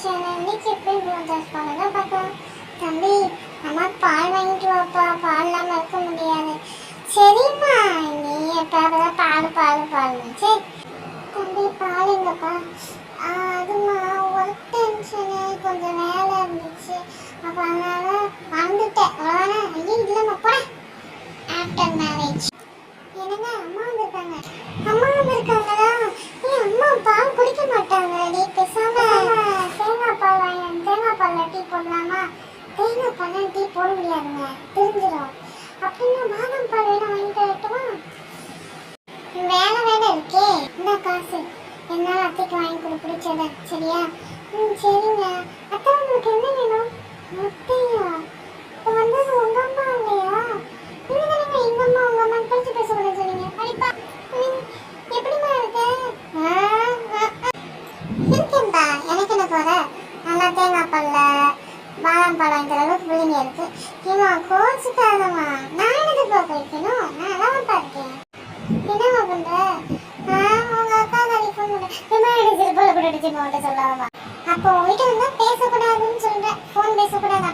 Tension. இன்னைக்கு எப்படி ரோஜாஸ் பால் பார்க்கலாம். தம்பி அம்மா பால் வாங்கிட்டு வாப்பா, பால் இல்லாமல் இருக்க முடியாது. சரிம்மா, நீ எப்போ பால் பால் பால். சரி தம்பி, பால் எங்கப்பா? அதுமா ஒர்க் டென்ஷனு, கொஞ்சம் வேலை இருந்துச்சு, அப்போ அதனால மறந்துட்டேன். அவ்வளோதானே? ஐயோ இல்லைம்மா, போகிறேன். ஆஃப்டர் மேரேஜ் என்னங்க அம்மா வந்திருக்காங்க. அம்மா வந்திருக்காங்களா? அம்மா பால் குடிக்க மாட்டாங்க. நீ பேசாம தேங்காய் பால் வாங்கி தேங்காய் பால்ல டீ போடலாமா? தேங்காய் பால் டீ போட முடியாதுங்க, தெரிஞ்சிடும். அப்படின்னா பாதாம் பால் வேணா வாங்கிட்டு வரட்டுமா? வேலை வேலை இருக்கே. இந்த காசு என்னால் அத்தைக்கு வாங்கி கொடு, பிடிச்சத. சரியா? சரிங்க. அத்தை உங்களுக்கு என்ன வேணும்? அத்தையா? இப்போ வந்தது உங்க அம்மா இல்லையா? நீங்க தானே எங்க அம்மா உங்க அம்மா பிடிச்சி பேசக்கூடாது சொன்னீங்க. படிப்பா எப்படிமா இருக்கு? இருக்கேன்பா. எனக்கு என்ன போற? நல்லா தேங்காய் பால்ல பாதாம் பால் வாங்கிற அளவுக்கு பிள்ளைங்க இருக்கு. ஏமா கோச்சுக்காதம்மா, நான் எனக்கு போக வைக்கணும். நான் அழகா இருக்கேன். என்னம்மா பண்ற? உங்க அக்கா காரி ஃபோன் பண்ண அடிச்சிட்டு போல கூட அடிச்சு சொல்லாமா? அப்போ உங்ககிட்ட வந்தா பேசக்கூடாதுன்னு சொல்றேன். ஃபோன் பேசக்கூடாது.